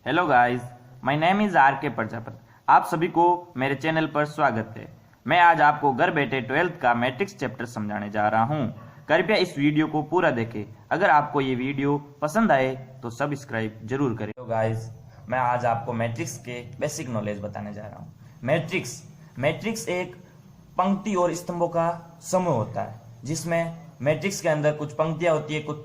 Hello guys, my name is R K Prajapati. आप सभी को मेरे चैनल पर स्वागत है। मैं आज आपको घर बैठे 12th का मैट्रिक्स चैप्टर समझाने जा रहा हूं। कृपया इस वीडियो को पूरा देखें। अगर आपको ये वीडियो पसंद आए तो सब्सक्राइब जरूर करें। तो गाइस, मैं आज आपको मैट्रिक्स के बेसिक नॉलेज बताने जा रहा हूँ। मैट्रिक्स एक पंक्ति और स्तंभों का समूह होता है, जिसमें मैट्रिक्स के अंदर कुछ पंक्तियां होती है, कुछ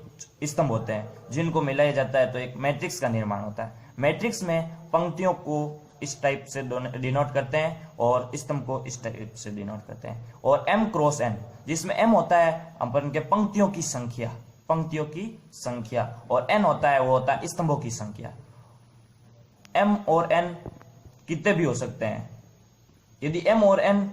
स्तंभ होते हैं, जिनको मिलाया जाता है तो एक मैट्रिक्स का निर्माण होता है। मैट्रिक्स में पंक्तियों को इस टाइप से डिनोट करते हैं और स्तंभ को इस टाइप से डिनोट करते हैं। और m क्रॉस n, जिसमें m होता है अपन के पंक्तियों की संख्या और n होता है वो होता है स्तंभों की संख्या। m और n कितने भी हो सकते हैं। यदि m और n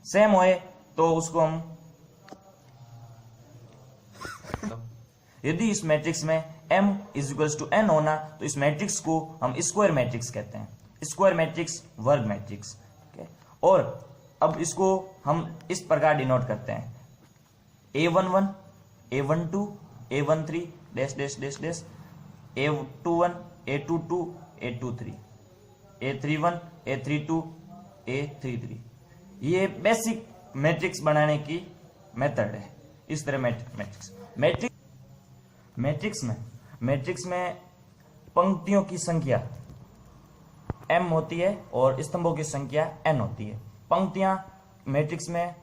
सेम होए तो उसको हम, यदि इस मैट्रिक्स में m is equals to n होना तो इस मैट्रिक्स को हम स्क्वायर मैट्रिक्स कहते हैं। स्क्वायर मैट्रिक्स, वर्ग मैट्रिक्स। और अब इसको हम इस प्रकार डिनोट करते हैं: a11, a12, a13 dash dash dash dash, a21, a22, a23, a31, a32, a33। ये बेसिक मैट्रिक्स बनाने की मेथड है। इस तरह मैट्रिक्स में पंक्तियों की संख्या m होती है और स्तंभों की संख्या n होती है। पंक्तियां मैट्रिक्स में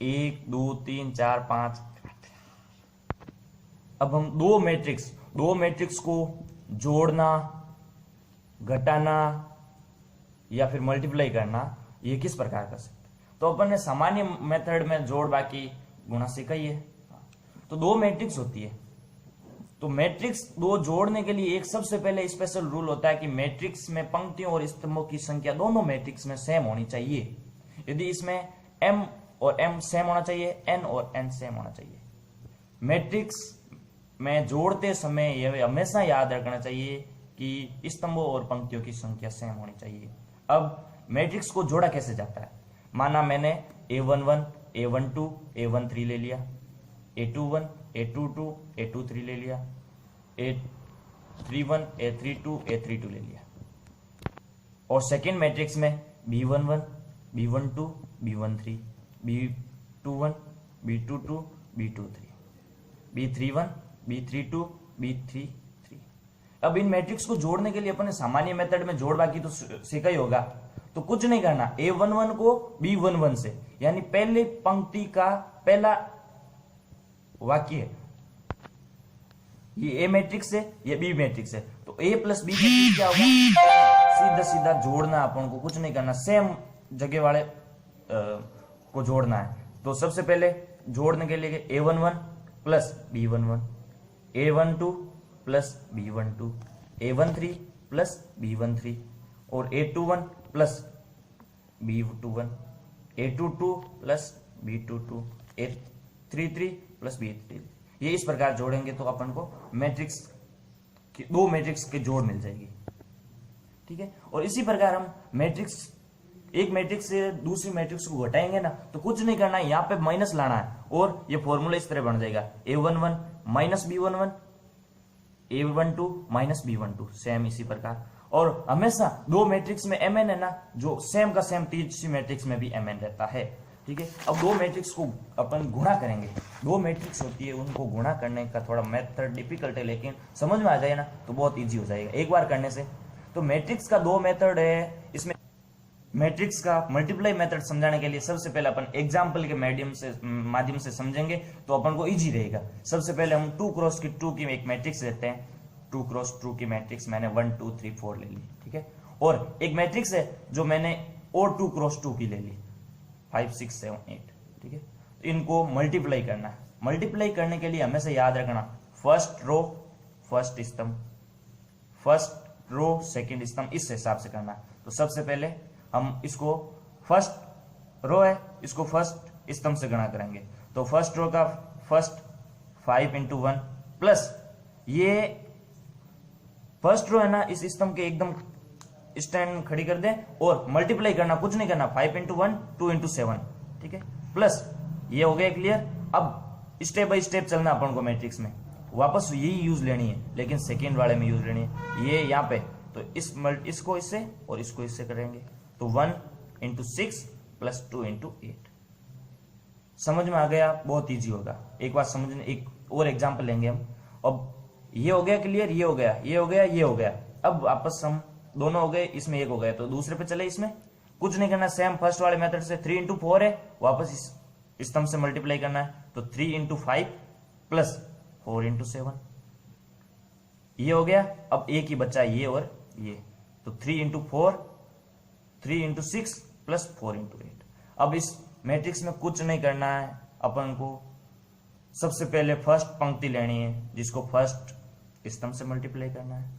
1, 2, 3, 4, 5। अब हम दो मैट्रिक्स को जोड़ना, घटाना या फिर मल्टीप्लाई करना, ये किस प्रकार कर सकते हैं। तो अपन ने सामान्य मेथड में जोड़ बाकी गुणा सीखा ही है। तो दो मैट्रिक्स होती है, तो मैट्रिक्स दो जोड़ने के लिए एक सबसे पहले स्पेशल रूल होता है कि मैट्रिक्स में पंक्तियों और स्तंभों की संख्या दोनों मैट्रिक्स में सेम होनी चाहिए। यदि इसमें m और m सेम होना चाहिए, n और n सेम होना चाहिए। मैट्रिक्स में जोड़ते समय यह हमेशा याद रखना चाहिए कि स्तंभों और पंक्तियों की संख्या सेम होनी चाहिए। अब मैट्रिक्स को जोड़ा कैसे जाता है। माना मैंने a11, a12, a13 ले लिया, a21, a22, a23 ले लिया, a31, a32, a32 ले लिया। और सेकेंड मैट्रिक्स में b11, b12, b13, b21, b22, b23, b31, b32, b33। अब इन मैट्रिक्स को जोड़ने के लिए अपने सामान्य मेथड में जोड़ बाकी तो सीखा ही होगा। तो कुछ नहीं करना, a11 को b11 से, यानी पहले पंक्ति का पहला वाक्य, ये a मैट्रिक्स है, ये b मैट्रिक्स है, तो a प्लस b मैट्रिक्स क्या होगा, सीधा सीधा जोड़ना। अपन को कुछ नहीं करना, सेम जगह वाले को जोड़ना है। तो सबसे पहले जोड़ने के लिए a11 plus b11, a12 plus b12, a13 plus b13 और a21 plus b21, a22 plus b22, a33 plus b33। ये इस प्रकार जोड़ेंगे तो अपन को दो मैट्रिक्स के जोड़ मिल जाएगी। ठीक है। और इसी प्रकार हम एक मैट्रिक्स से दूसरी मैट्रिक्स को घटाएंगे ना, तो कुछ नहीं करना है, यहाँ पे माइनस लाना है और ये फॉर्मूला इस तरह बन जाएगा: a11 minus b11, a12 minus b12। Same इसी प्रकार। और हमेशा दो मैट्रिक्स में mn है ना, जो सेम का सेम तीसरी मैट्रिक्स में भी mn रहता है। ठीक है। अब दो मैट्रिक्स को अपन गुणा करेंगे। दो मैट्रिक्स होती है, उनको गुणा करने का थोड़ा मेथड डिफिकल्ट है, लेकिन समझ में आ जाए ना तो बहुत इजी हो जाएगा एक बार करने से। तो मैट्रिक्स का दो मेथड है। इसमें मैट्रिक्स का मल्टीप्लाई मेथड समझाने के लिए सबसे पहले अपन एग्जाम्पल के माध्यम से समझेंगे तो अपन को इजी रहेगा। सबसे पहले हम 2 क्रॉस 2 की एक मैट्रिक्स लेते हैं। 2 क्रॉस 2 की मैट्रिक्स मैंने 1 2 3 4 ले ली। ठीक है। और एक मैट्रिक्स है जो मैंने और 2 क्रॉस 2 की ले ली, 5 6 7 8। ठीक है। तो इनको मल्टीप्लाई करना है। मल्टीप्लाई करने के लिए हमेशा याद रखना, फर्स्ट रो फर्स्ट स्तंभ, फर्स्ट रो सेकंड स्तंभ, इस हिसाब से करना है। तो सबसे पहले हम इसको, फर्स्ट रो है, इसको फर्स्ट स्तंभ से गुणा करेंगे। तो फर्स्ट रो का फर्स्ट 5 इंटू 1 प्लस ये फर्स्ट रो है ना, इस स्तंभ के एकदम स्टैंड खड़ी कर दें और मल्टीप्लाई करना, कुछ नहीं करना, 5 इंटू 1 2 इंटू 7, ठीक है, प्लस ये हो गया क्लियर। अब स्टेप बाय स्टेप चलना अपन को मैट्रिक्स में, वापस यही यूज लेनी है लेकिन सेकेंड वाले में यूज लेनी है। ये यहाँ पे तो इसको इससे और इसको इससे करेंगे, तो 1 इंटू 6 प्लस 2 इंटू 8। समझ में आ गया? बहुत इजी होगा। एक बार समझने, एक और एग्जांपल लेंगे हम। अब ये हो गया क्लियर, ये हो गया, ये हो गया, ये हो गया। अब वापस हम दोनों हो गए, इसमें एक हो गया तो दूसरे पे चले। इसमें कुछ नहीं करना, सेम फर्स्ट वाले मेथड से 3 इंटू 4 है, वापस इस स्तंभ से मल्टीप्लाई करना है, तो 3 इंटू 5 प्लस 4 इंटू 7, ये हो गया। अब एक ही बच्चा ये और ये, तो 3 इंटू 4 3 इंटू 6 प्लस 4 इंटू 8। अब इस मैट्रिक्स में कुछ नहीं करना है अपन को, सबसे पहले फर्स्ट पंक्ति लेनी है जिसको फर्स्ट स्तंभ से मल्टीप्लाई करना है।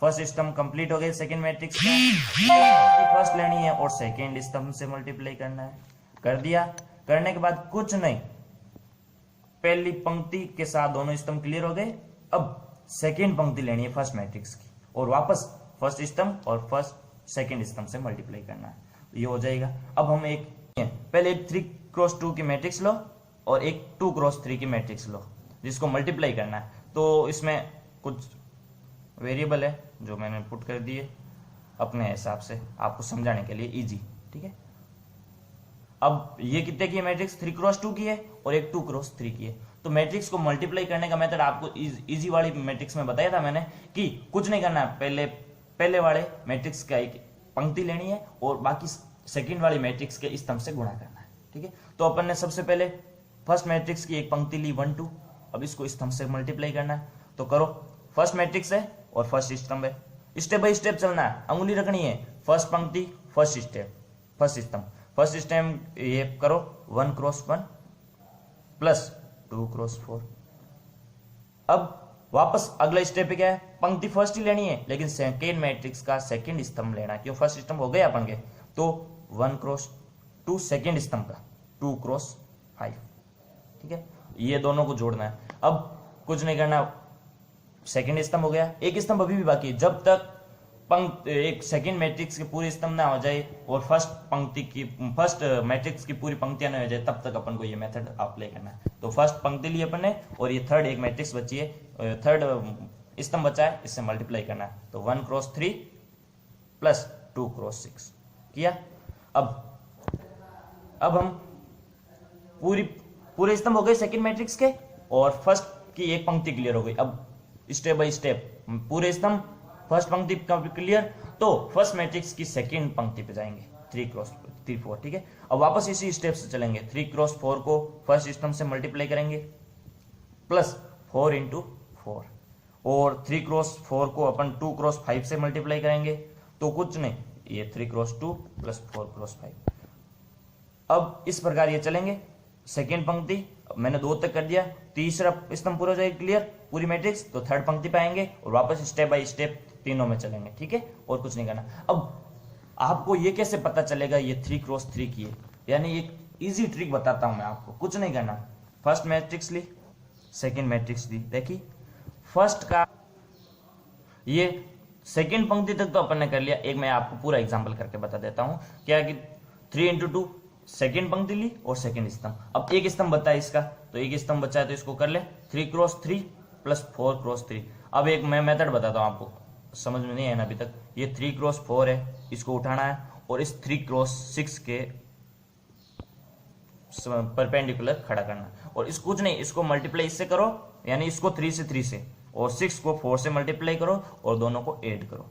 फर्स्ट स्तंभ कंप्लीट हो गया सेकंड मैट्रिक्स का, फर्स्ट लेनी है और सेकंड स्तंभ से मल्टीप्लाई करना है। कर दिया, करने के बाद कुछ नहीं, पहली पंक्ति के साथ दोनों स्तंभ क्लियर हो गए। अब सेकंड पंक्ति लेनी है फर्स्ट मैट्रिक्स की और वापस फर्स्ट स्तंभ और फर्स्ट सेकंड स्तंभ से मल्टीप्लाई करना है, ये हो जाएगा। अब हम एक पहले 3 क्रॉस 2 की मैट्रिक्स लो और एक 2 क्रॉस 3 की मैट्रिक्स लो जिसको मल्टीप्लाई करना है। तो इसमें कुछ वेरिएबल है जो मैंने पुट कर दिए अपने हिसाब से आपको समझाने के लिए इजी, ठीक है। अब ये कितने की है मैट्रिक्स? 3 क्रॉस 2 की है और एक 2 क्रॉस 3 की है। तो मैट्रिक्स को मल्टीप्लाई करने का मेथड आपको इजी वाली मैट्रिक्स में बताया था मैंने कि कुछ नहीं करना है, पहले वाले मैट्रिक्स का एक पंक्ति लेनी है और बाकी सेकंड वाली मैट्रिक्स के स्तंभ से गुणा करना है, ठीक है। तो अपन ने सबसे पहले फर्स्ट मैट्रिक्स की एक पंक्ति ली 1 2, अब इसको स्तंभ से मल्टीप्लाई करना है। तो करो, फर्स्ट मैट्रिक्स है और फर्स्ट स्तंभ है, स्टेप बाय स्टेप चलना है, अंगुली रखनी है, फर्स्ट पंक्ति फर्स्ट स्टेप फर्स्ट स्तंभ, फर्स्ट स्तंभ ये करो 1 क्रॉस 1 प्लस 2 क्रॉस 4। अब वापस अगला स्टेप क्या है? पंक्ति फर्स्ट ही लेनी है लेकिन सेकेंड मैट्रिक्स का सेकेंड स्तंभ लेना है, क्यों? फर्स्ट स्तंभ हो गया अपन के, तो 1 क्रॉस 2 सेकेंड स्तंभ का 2 क्रॉस 5, ठीक है, ये दोनों को जोड़ना है। अब कुछ नहीं करना, सेकेंड स्तंभ हो गया, एक स्तंभ अभी भी बाकी है, जब तक एक सेकेंड मैट्रिक्स के पूरे स्तंभ ना हो जाए और फर्स्ट मैट्रिक्स की पूरी पंक्तियां ना हो जाए तब तक अपन को ये मेथड अप्लाई करना है। तो फर्स्ट पंक्ति ली अपन ने और ये थर्ड एक मैट्रिक्स बची है, थर्ड स्तंभ बचा है, इससे मल्टीप्लाई करना है। तो 1 क्रॉस 3 प्लस 2 क्रॉस 6 किया। अब हम पूरे स्तंभ हो गए सेकेंड मैट्रिक्स के और फर्स्ट की एक पंक्ति क्लियर हो गई। अब स्टेप बाय स्टेप पूरे स्तंभ, फर्स्ट पंक्ति का क्लियर, तो फर्स्ट मैट्रिक्स की सेकेंड पंक्ति पे जाएंगे 3 क्रॉस 3 4, ठीक है। अब वापस इसी स्टेप से चलेंगे, 3 क्रॉस 4 को फर्स्ट स्तंभ से मल्टीप्लाई करेंगे प्लस 4 इंटू 4 और 3 क्रॉस 4 को अपन 2 क्रॉस 5 से मल्टीप्लाई करेंगे, तो कुछ नहीं, ये 3 क्रॉस 2 प्लस 4 क्रॉस 5। अब इस प्रकार ये चलेंगे, सेकेंड पंक्ति मैंने 2 तक कर दिया, तीसरा स्तंभ पूरा हो जाएगा क्लियर पूरी मैट्रिक्स, तो थर्ड पंक्ति पे आएंगे और वापस स्टेप बाय स्टेप तीनों में चलेंगे, ठीक है, और कुछ नहीं करना। अब आपको ये कैसे पता चलेगा ये 3 क्रॉस 3 की है, यानी एक इजी ट्रिक बताता हूं मैं आपको, कुछ नहीं करना, फर्स्ट मैट्रिक्स ली, सेकेंड मैट्रिक्स ली, देखिए फर्स्ट का ये सेकेंड पंक्ति तक तो अपन ने कर लिया। एक मैं आपको पूरा एग्जाम्पल करके बता देता हूं, क्या कि 3 इंटू 2 सेकेंड पंक्ति ली और सेकेंड स्तंभ, अब एक स्तंभ बचा है इसका, तो एक स्तंभ बचा है तो इसको कर ले 3 क्रॉस 3 प्लस 4 क्रॉस 3। अब एक मैं मेथड बताता हूं आपको, समझ में नहीं है ना अभी तक, ये 3 क्रॉस 4 है, इसको उठाना है और इस 3 क्रॉस 6 के परपेंडिकुलर खड़ा करना, और इस कुछ नहीं, इसको मल्टीप्लाई इससे करो, यानी इसको 3 से 3 से और 6 को 4 से मल्टीप्लाई करो और दोनों को ऐड करो।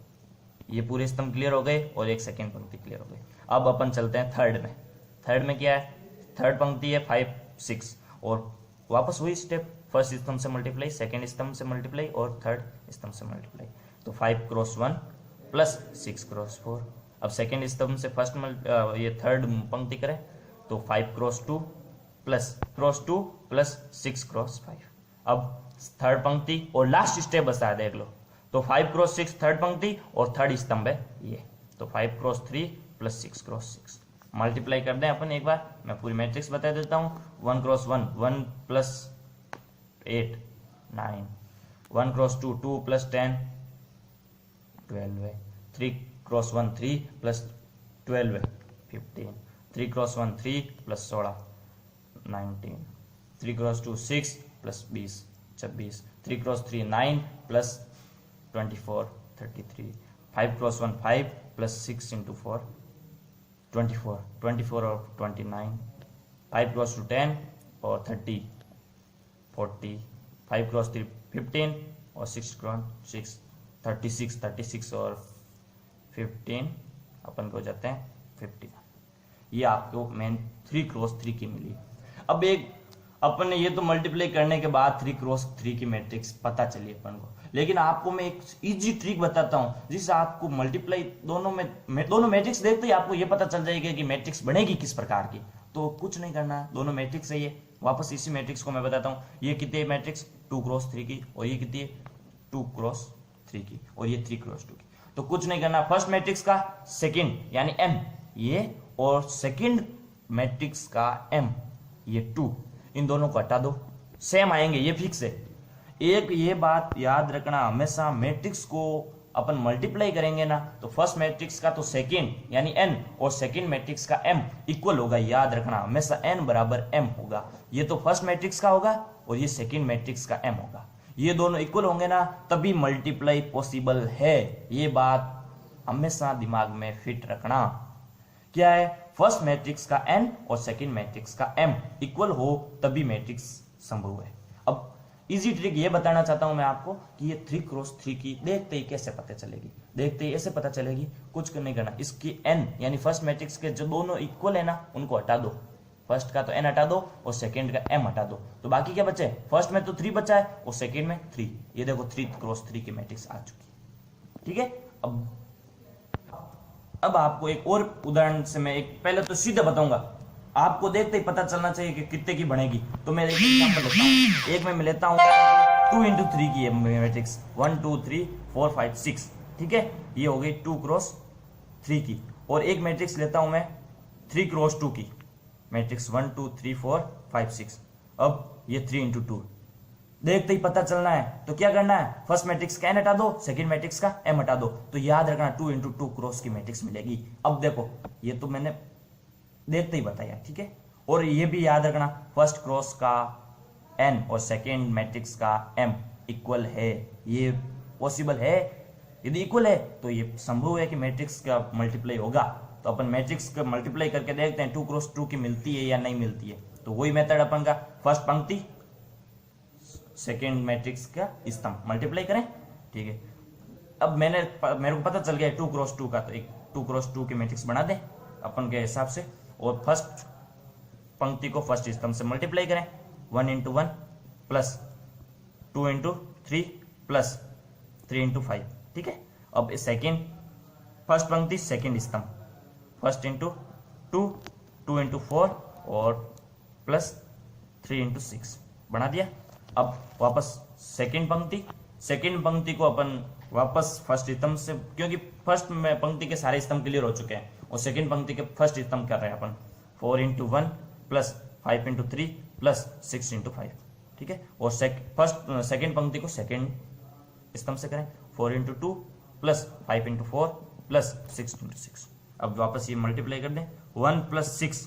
ये पूरे स्तंभ क्लियर हो गए और एक सेकेंड पंक्ति क्लियर हो गई। अब अपन चलते हैं थर्ड में। थर्ड में क्या है? थर्ड पंक्ति है 5 6 और वापस वही स्टेप, फर्स्ट स्तंभ से मल्टीप्लाई, सेकेंड स्तंभ से मल्टीप्लाई और थर्ड स्तंभ से मल्टीप्लाई, तो 5 क्रॉस 1 प्लस 6 क्रॉस 4। अब सेकेंड स्तंभ से फर्स्ट ये थर्ड पंक्ति करें तो 5 क्रॉस 2 प्लस 6 क्रॉस 5। अब थर्ड पंक्ति और लास्ट स्टेप बता देख लो, तो 5 क्रॉस 6 थर्ड पंक्ति और थर्ड स्तंभ है ये, तो 5 क्रॉस 3 प्लस 6 क्रॉस 6। मल्टीप्लाई कर दें अपन एक बार, मैं पूरी मैट्रिक्स बता देता हूँ। 1 क्रॉस 1 1 प्लस 8 9, 1 क्रॉस 2 2 प्लस 10 12 है, 3 cross 1 3 plus 12 15, 3 cross 1 3 plus 16 19, 3 cross 2 6 plus 20 26, 3 cross 3 9 plus 24 33, 5 cross 1 5 plus 6 into 4 24 24 और 29, 5 क्रॉस 2 10 और 30 40, 5 क्रॉस 3 15 और 6 क्रॉस 6 36 36 और 15 अपन को हो जाते हैं 50। ये आपको मेन 3 क्रॉस 3 की मिली। अब एक अपन ने ये तो मल्टीप्लाई करने के बाद 3 क्रॉस 3 की मैट्रिक्स पता चली अपन को, लेकिन आपको मैं एक इजी ट्रिक बताता हूं जिससे आपको मल्टीप्लाई दोनों मैट्रिक्स देखते ही आपको ये पता चल जाएगा कि मैट्रिक्स बनेगी किस प्रकार की। तो कुछ नहीं करना, दोनों मैट्रिक्स है ये, वापस इसी मैट्रिक्स को मैं बताता हूँ। ये कितनी है मैट्रिक्स 2 क्रॉस 3 की, और ये कितनी है 2 क्रॉस 3 की, और ये 3 क्रॉस 2 की। तो कुछ नहीं करना, फर्स्ट मैट्रिक्स का सेकंड यानी m ये, और सेकंड मैट्रिक्स का m ये 2, इन दोनों को हटा दो, सेम आएंगे, ये फिक्स है। एक ये बात याद रखना, हमेशा मैट्रिक्स को अपन मल्टीप्लाई करेंगे ना तो फर्स्ट मैट्रिक्स का तो सेकंड यानी n और सेकंड मैट्रिक्स का m इक्वल होगा। याद रखना हमेशा n बराबर m होगा। ये तो फर्स्ट मैट्रिक्स का होगा और ये सेकंड मैट्रिक्स का m होगा। ये दोनों इक्वल होंगे ना तभी मल्टीप्लाई पॉसिबल है। ये बात हमेशा दिमाग में फिट रखना। क्या है, फर्स्ट मैट्रिक्स का n और सेकंड मैट्रिक्स का m इक्वल हो तभी मैट्रिक्स संभव है। अब इजी ट्रिक ये बताना चाहता हूं मैं आपको कि ये 3 क्रॉस 3 की देखते ही कैसे पता चलेगी। देखते ही ऐसे पता चलेगी, कुछ नहीं करना, इसकी n यानी फर्स्ट मैट्रिक्स के जो दोनों इक्वल है ना उनको हटा दो। फर्स्ट का तो n हटा दो और सेकंड का m हटा दो, तो बाकी क्या बचे, फर्स्ट में तो 3 बचा है और सेकंड में 3। ये देखो 3 क्रॉस 3 की मैट्रिक्स आ चुकी है। ठीक है, अब आपको एक और उदाहरण से मैं एक पहले तो सीधे बताऊंगा, आपको देखते ही पता चलना चाहिए कि कितने की बनेगी। तो मैं एक एग्जांपल लेता हूं, एक मैं लेता हूं 2 इंटू 3 की मैट्रिक्स 1 2 3 4 5 6। ठीक है, ये हो गई 2 क्रॉस 3 की। और एक मैट्रिक्स लेता हूं मैं 3 क्रॉस 2 की मैट्रिक्स 1 2 3 4 5 6। अब ये 3 इंटू 2, देखते ही पता चलना है तो क्या करना है, फर्स्ट मैट्रिक्स का n हटा दो, सेकंड मैट्रिक्स का m हटा दो, तो याद रखना 2 इंटू 2 क्रॉस की मैट्रिक्स मिलेगी। अब देखो ये तो मैंने देखते ही बताया। ठीक है, और ये भी याद रखना फर्स्ट क्रॉस का n और सेकंड मैट्रिक्स का m इक्वल है, ये पॉसिबल है। यदि इक्वल है तो ये संभव है कि मैट्रिक्स का मल्टीप्लाई होगा। तो अपन मैट्रिक्स का मल्टीप्लाई करके देखते हैं 2 क्रॉस 2 की मिलती है या नहीं मिलती है। तो वही मेथड अपन का, फर्स्ट पंक्ति सेकेंड मैट्रिक्स का स्तंभ मल्टीप्लाई करें। ठीक है, अब मेरे को पता चल गया 2 क्रॉस 2 का, तो एक 2 क्रॉस 2 की मैट्रिक्स बना दें अपन के हिसाब से, और फर्स्ट पंक्ति को फर्स्ट स्तंभ से मल्टीप्लाई करें 1 into 1 plus 2 into 3 plus 3 into 5। ठीक है, अब सेकेंड फर्स्ट पंक्ति सेकेंड स्तंभ फर्स्ट इंटू 2 2 इंटू 4 और प्लस 3 इंटू 6 बना दिया। अब वापस सेकंड पंक्ति को अपन वापस फर्स्ट स्तंभ से, क्योंकि फर्स्ट में पंक्ति के सारे स्तंभ क्लियर हो चुके हैं और सेकंड पंक्ति के फर्स्ट स्तंभ कर रहे हैं अपन 4 into 1 plus 5 into 3 plus 6 into 5। ठीक है, और सेकंड पंक्ति को सेकंड स्तंभ से करें 4 into 2 plus 5 into 4 plus 6 into 6। अब वापस ये मल्टीप्लाई कर दें 1 प्लस 6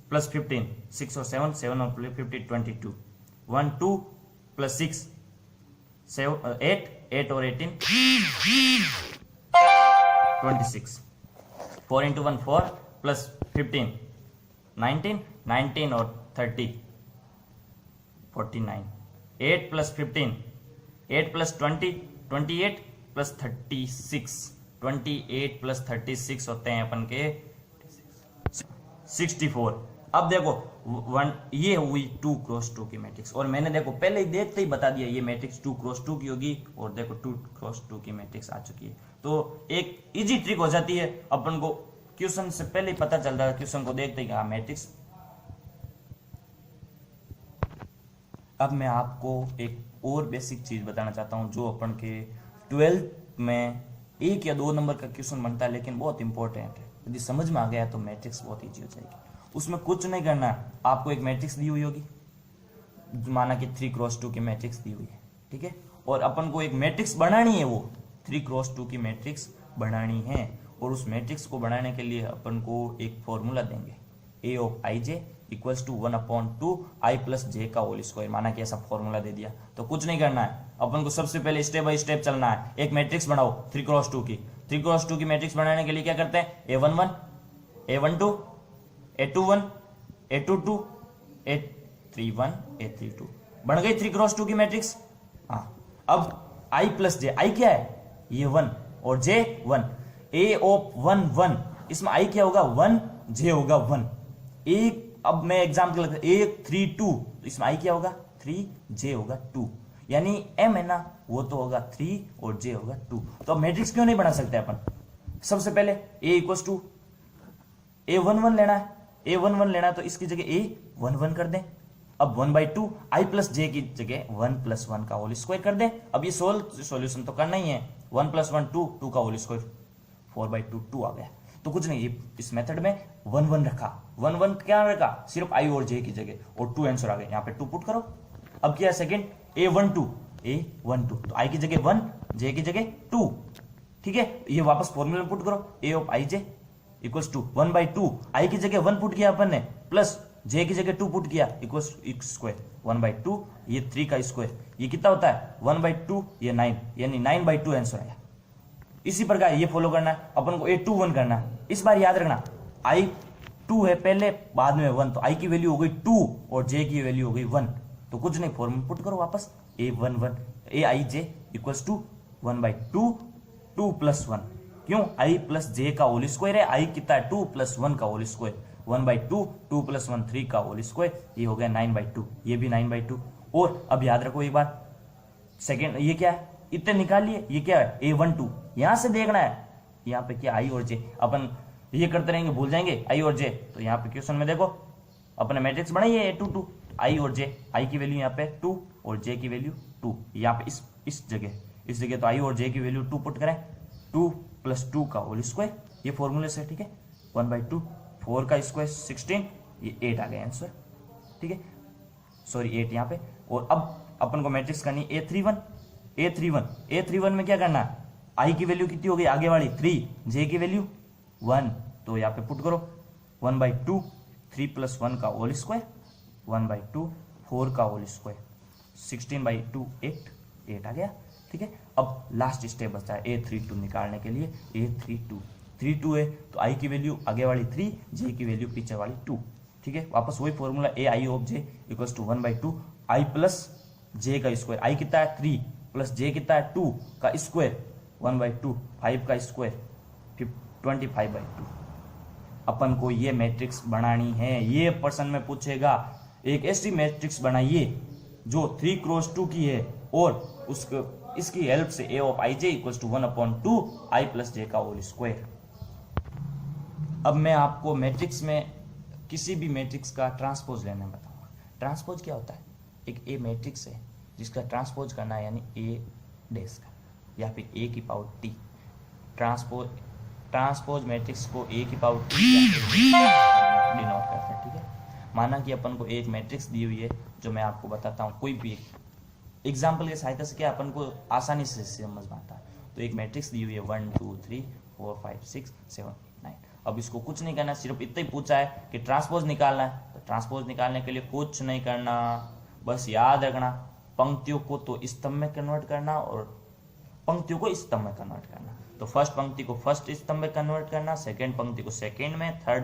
प्लस 15, 6 और 7 7 और 50 22, 1 2 प्लस 6 8 8 और 18 26, 4 इंटू 1 4 प्लस 15 19 19 और 30 49, 8 प्लस 15 8 प्लस 20 28 प्लस 36 28 प्लस 36 होते हैं अपन के 64। अब देखो ये हुई 2 क्रॉस 2 की मैट्रिक्स, और मैंने देखो पहले ही देखते ही बता दिया ये मैट्रिक्स 2 क्रॉस 2 की होगी, और देखो 2 क्रॉस 2 की मैट्रिक्स आ चुकी है। तो एक इजी ट्रिक हो जाती है, अपन को क्वेश्चन से पहले ही पता चल रहा है, क्वेश्चन को देखते ही मैट्रिक्स। अब मैं आपको एक और बेसिक चीज बताना चाहता हूं जो अपन के 12th में 1 या 2 नंबर का क्वेश्चन बनता है, लेकिन बहुत इंपॉर्टेंट है। यदि समझ में आ गया तो मैट्रिक्स बहुत ईजी हो जाएगी। उसमें कुछ नहीं करना है, आपको एक मैट्रिक्स दी हुई होगी, माना कि 3 क्रॉस 2 की मैट्रिक्स दी हुई है। ठीक है, और अपन को एक मैट्रिक्स बनानी है, वो 3 क्रॉस 2 की मैट्रिक्स बनानी है, और उस मैट्रिक्स को बनाने के लिए अपन को एक फॉर्मूला देंगे, A of I J equals to 1/2 I plus J का होल स्क्वायर। माना कि ऐसा फॉर्मूला दे दिया तो कुछ नहीं करना है, अपन को सबसे पहले स्टेप बाय स्टेप चलना है। एक मैट्रिक्स बनाओ 3x2 की। 3x2 की मैट्रिक्स बनाने के लिए क्या करते हैं, a11 a12 a21 a22 a31 a32 बन गई 3x2 की मैट्रिक्स। हाँ, अब i प्लस जे, आई क्या है, ये 1 और j 1, a ऑफ 1 1, इसमें i क्या होगा 1, j होगा 1। एक अब मैं एग्जाम्पल लगता है 1 3 2, तो इसमें i क्या होगा 3, j होगा 2, यानी m है ना वो तो होगा 3 और j होगा 2। तो अब मैट्रिक्स क्यों नहीं बना सकते अपन, सबसे पहले a इक्वल्स टू a11 लेना है, a11 लेना है तो इसकी जगह a11 कर दें। अब 1/2 i प्लस जे की जगह 1 + 1 का होल स्क्वायर कर दें। अब ये सॉल्यूशन तो करना ही है, 1 + 1 2, 2 का होल स्क्वायर 4/2 2 आ गया। तो कुछ नहीं, ये इस मेथड में 1 1 रखा, 1 1 क्या रखा, सिर्फ i और j की जगह, और 2 आंसर आ गए। यहाँ पे 2 पुट करो। अब क्या है सेकंड, a12 तो i की जगह 1, j की जगह 2, ठीक है। ये वापस फॉर्मूला में पुट करो, a of i j equals to 1/2, i की जगह 1 पुट किया अपन ने, प्लस j की जगह 2 पुट किया, इक्वल्स x स्क्वायर 1/2, ये 3 का स्क्वायर, ये कितना होता है 1/2, ये 9, यानी 9/2 आंसर आया। इसी प्रकार ये फॉलो करना है अपन को, a21 करना है। इस बार याद रखना i 2 है पहले, बाद में 1, तो i की वैल्यू हो गई 2 और j की वैल्यू हो गई 1। तो कुछ नहीं, फॉर्मूला पुट करो वापस, a11 aij इक्वल्स टू 1/2 2 + 1, क्यों i प्लस j का होल स्क्वायर है, i कितना है 2 + 1 का होल स्क्वायर, 1/2 2 + 1 3 का होल स्क्वायर, ये हो गया 9/2, ये भी 9/2। और अब याद रखो एक बार, सेकेंड ये क्या है, इतने निकाल लिए, ये क्या है a12, यहां से देखना है, यहाँ पे क्या i और j, अपन ये करते रहेंगे भूल जाएंगे i और j। तो यहाँ पे क्वेश्चन में देखो अपने मैट्रिक्स बनाई है a22, i और j, i की वैल्यू यहाँ पे 2 और j की वैल्यू 2, यहाँ पे इस जगह तो i और j की वैल्यू 2 पुट करें, 2 + 2 का होल स्क्वायर, ये फॉर्मूले से, ठीक है। 1/2 4 का स्क्वायर 16, ये 8 आ गया आंसर, ठीक है, सॉरी 8 यहाँ पे। और अब अपन को मैट्रिक्स करनी a31 में क्या करना है, i की वैल्यू कितनी हो गई आगे वाली 3, j की वैल्यू 1, तो यहाँ पे पुट करो 1/2 3 + 1 का होल स्क्वायर, 1/2 4 का होल स्क्वायर, 16/2 8 आ गया, ठीक है। अब लास्ट स्टेप बचता है a32 निकालने के लिए, a32 है तो i की वैल्यू आगे वाली 3, j की वैल्यू पीछे वाली 2, ठीक है। वापस वही formula ai of j equals to 1/2 i plus j का स्क्वायर, i कितना है 3 प्लस j कितना है 2 का स्क्वायर, 1/2 5 का स्क्वायर 25/2। अपन को ये मैट्रिक्स बनानी है, ये प्रश्न में पूछेगा, एक ऐसी मैट्रिक्स बनाइए जो 3x2 की है और उसको इसकी हेल्प से a of i j equals to 1/2 i plus j का होल स्क्वायर। अब मैं आपको मैट्रिक्स में किसी भी मैट्रिक्स का ट्रांसपोज लेना बताऊंगा। ट्रांसपोज क्या होता है, एक ए मैट्रिक्स है जिसका ट्रांसपोज करना है, यानी ए डैश का, या फिर a की पावर t। ट्रांसपोज मैट्रिक्स को a की पावर t डिनोट करते हैं, ठीक है। माना कि अपन को एक मैट्रिक्स दी हुई है, जो मैं आपको बताता हूँ, कोई भी एग्जाम्पल के सहायता से क्या अपन को आसानी से समझ में आता है। तो एक मैट्रिक्स दी हुई है 1 2 3 4 5 6 7 8 9। अब इसको कुछ नहीं करना, सिर्फ इतना ही पूछा है कि ट्रांसपोज निकालना है। तो ट्रांसपोज निकालने के लिए कुछ नहीं करना, बस याद रखना पंक्तियों को तो स्तंभ में कन्वर्ट करना और पंक्तियों को स्तंभ में कन्वर्ट करना। तो फर्स्ट पंक्ति को फर्स्ट स्तंभ में कन्वर्ट करना, सेकेंड पंक्ति को सेकेंड में, थर्ड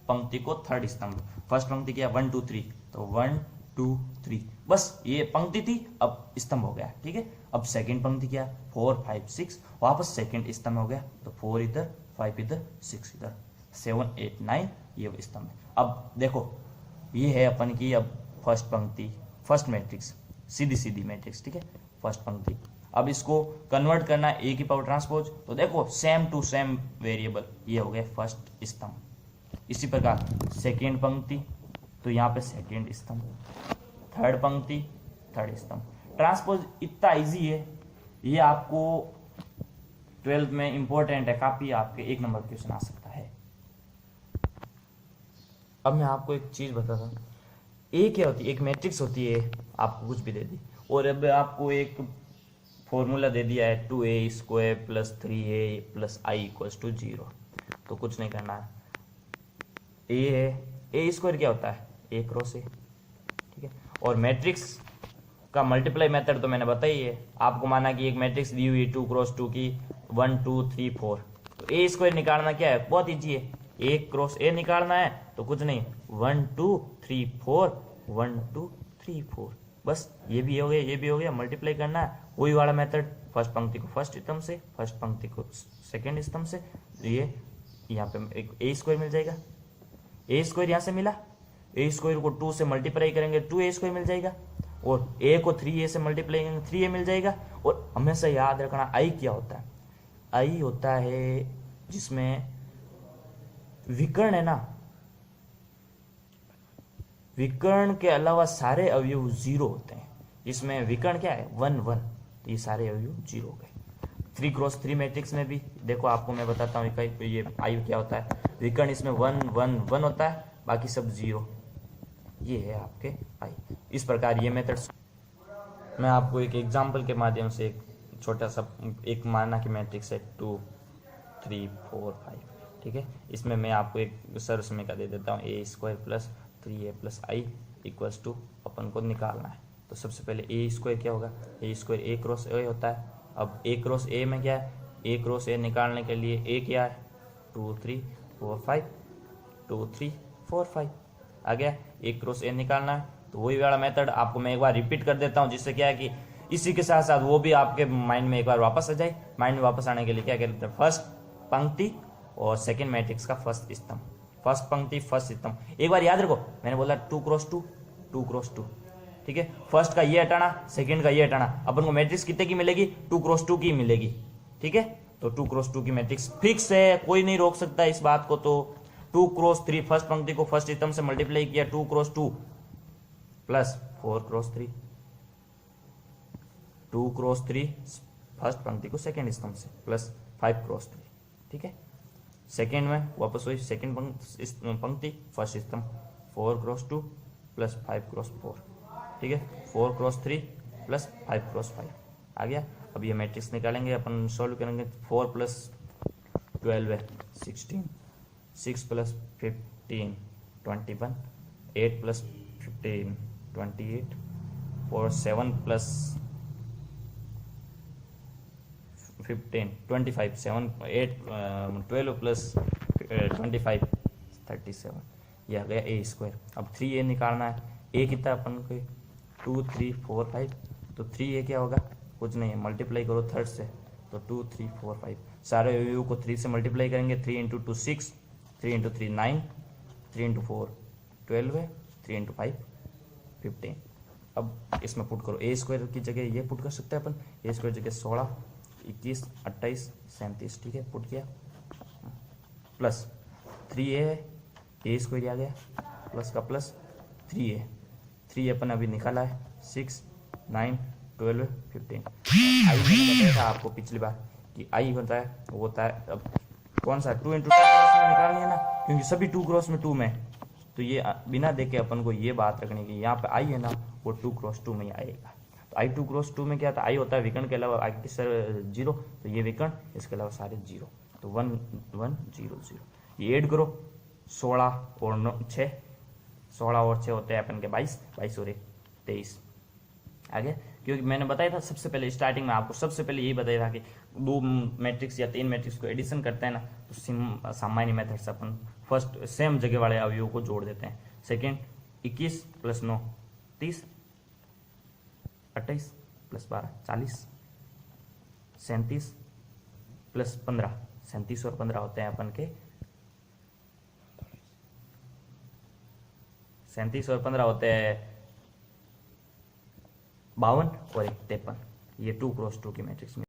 पंक्ति को थर्ड स्तंभ। फर्स्ट पंक्ति क्या 1 2 3, तो 1 2 3, बस ये पंक्ति थी, अब स्तंभ हो गया, ठीक है। अब सेकेंड पंक्ति क्या 4 5 6, वापस सेकेंड स्तंभ हो गया, तो 4 इधर 5 इधर 6 इधर 7 8 9, ये स्तंभ है। अब देखो ये है अपन की अब फर्स्ट पंक्ति, फर्स्ट मैट्रिक्स, सीधी मैट्रिक्स, ठीक है, फर्स्ट पंक्ति। अब इसको कन्वर्ट करना है ए की पावर ट्रांसपोज, तो देखो सेम टू सेम वेरिएबल, ये हो गया फर्स्ट स्तंभ। इसी प्रकार सेकेंड पंक्ति, तो यहाँ पे सेकेंड स्तंभ, थर्ड पंक्ति थर्ड स्तंभ। ट्रांसपोज इतना इजी है, ये आपको 12th में इंपॉर्टेंट है, काफी आपके 1 नंबर क्वेश्चन आ सकता है। अब मैं आपको एक चीज बताता हूँ, ए क्या होती है, एक मैट्रिक्स होती है, आपको कुछ भी दे दी, और अब आपको एक फॉर्मूला दे दिया है 2a² plus 3a plus I equals to 0। तो कुछ नहीं करना है, ए है, a² क्या होता है, a क्रॉस a, ठीक है। और मैट्रिक्स का मल्टीप्लाई मेथड तो मैंने बताई है आपको, माना कि एक मैट्रिक्स दी हुई 2 क्रॉस 2 की 1 2 3 4, तो a² निकालना क्या है, बहुत ईजी है, a क्रॉस a निकालना है, तो कुछ नहीं 1 2 3 4 1 2 3 4, बस ये भी हो गया, ये भी हो गया, मल्टीप्लाई करना है, वही वाला मेथड, फर्स्ट पंक्ति को फर्स्ट स्तंभ से, फर्स्ट पंक्ति को सेकेंड स्तंभ से, तो ये यहाँ पे एक a² मिल जाएगा, a² यहाँ से मिला, a² को 2 से मल्टीप्लाई करेंगे 2a² मिल जाएगा, और a को 3a से मल्टीप्लाई करेंगे 3a मिल जाएगा। और हमेशा याद रखना i क्या होता है, i होता है जिसमें विकर्ण है ना, विकर्ण के अलावा सारे अवयव 0 होते हैं, जिसमें विकर्ण क्या है 1 1, तो ये सारे अवयव 0 हो गए। 3 क्रॉस 3 मैट्रिक्स में भी देखो, आपको मैं बताता हूँ ये आई क्या होता है, विकर्ण इसमें 1 1 1 होता है, बाकी सब 0, ये है आपके आई। इस प्रकार ये मेथड मैं आपको एक एग्जांपल के माध्यम से एक छोटा सा एक माना कि मैट्रिक्स है 2 3 4 5, ठीक है, इसमें मैं आपको एक सरल समीकरण दे देता हूँ, a² plus 3a plus I equals to, अपन को निकालना है। तो सबसे पहले a² क्या होगा, a² a क्रॉस a होता है। अब a क्रॉस a में क्या है, a क्रॉस a निकालने के लिए a क्या है 2 3 4 5, 2 3 4 5 आ गया, a क्रॉस a निकालना है, तो वही वाला मेथड आपको मैं एक बार रिपीट कर देता हूँ, जिससे क्या है कि इसी के साथ साथ वो भी आपके माइंड में एक बार वापस आ जाए। माइंड में वापस आने के लिए क्या कहते हैं, फर्स्ट पंक्ति और सेकंड मैट्रिक्स का फर्स्ट स्तंभ, फर्स्ट पंक्ति फर्स्ट स्तंभ, एक बार याद रखो, मैंने बोला 2 क्रॉस 2 2 क्रॉस 2, ठीक है, फर्स्ट का ये हटाना, सेकंड का ये हटाना, अपन को मैट्रिक्स कितने की मिलेगी 2 क्रॉस 2 की मिलेगी, ठीक है। तो 2 क्रॉस 2 की मैट्रिक्स फिक्स है, कोई नहीं रोक सकता इस बात को। तो 2 क्रॉस 3 फर्स्ट पंक्ति को फर्स्ट स्तंभ से मल्टीप्लाई किया 2 cross 2 plus 4 cross 3, 2 cross 3 first पंक्ति को सेकेंड स्तंभ से प्लस 5 क्रॉस 3, ठीक है। सेकेंड में वापस वही सेकेंड पंक्ति फर्स्ट स्तंभ 4 क्रॉस 2 प्लस 5 क्रॉस 4, ठीक है, 4 क्रॉस 3 प्लस 5 क्रॉस 5 आ गया। अब ये मैट्रिक्स निकालेंगे, अपन सॉल्व करेंगे, 4 प्लस 12 है 16, 6 प्लस 15 21, 8 प्लस 15 28, और 7 प्लस 15 25, 7 8 12 प्लस 25 37, ये आ गया a²। अब 3a निकालना है, a कितना अपन को 2 3 4 5, तो 3a क्या होगा, कुछ नहीं है, मल्टीप्लाई करो थर्ड से, तो 2 3 4 5, सारे अवयवों को 3 से मल्टीप्लाई करेंगे, 3 इंटू 2 6, 3 इंटू 3 9, 3 इंटू 4 12 है, 3 इंटू 5 15। अब इसमें पुट करो, a² की जगह ये पुट कर सकते हैं अपन, a² जगह 16 21 28 37, ठीक है, पुट किया, प्लस 3a है, a² आ गया, प्लस का प्लस 3a अपन अभी निकाला है 6 9 12 15। आई मैंने बताया था आपको पिछली बार कि आई होता है वो होता है, अब कौन सा 2 इंटू निकालनी है ना, क्योंकि सभी 2 क्रॉस में 2 में, तो ये बिना देखे अपन को ये बात रखने की, यहाँ पे आई है ना वो 2 क्रॉस 2 में ही आएगा। तो आई 2 क्रॉस 2 में क्या था, आई होता है विकर्ण के अलावा आई की सर 0, तो ये विकर्ण, इसके अलावा सारे 0, तो 1 1 0 0, ये ऐड करो 16 और 6, 16 और 6 होते हैं अपन के 22, 22 और 1 23 आ गया। क्योंकि मैंने बताया था सबसे पहले स्टार्टिंग में आपको, सबसे पहले यही बताया था कि 2 मैट्रिक्स या 3 मैट्रिक्स को एडिशन करते हैं ना, तो सामान्य मेथड से अपन फर्स्ट सेम जगह वाले अवयवों को जोड़ देते हैं। सेकेंड 21 प्लस 9 30, 28 प्लस 12 40, 37 प्लस 15 37 और 15 होते हैं अपन के 37 और 15 होते हैं 52 और 53, ये 2 क्रॉस 2 की मैट्रिक्स में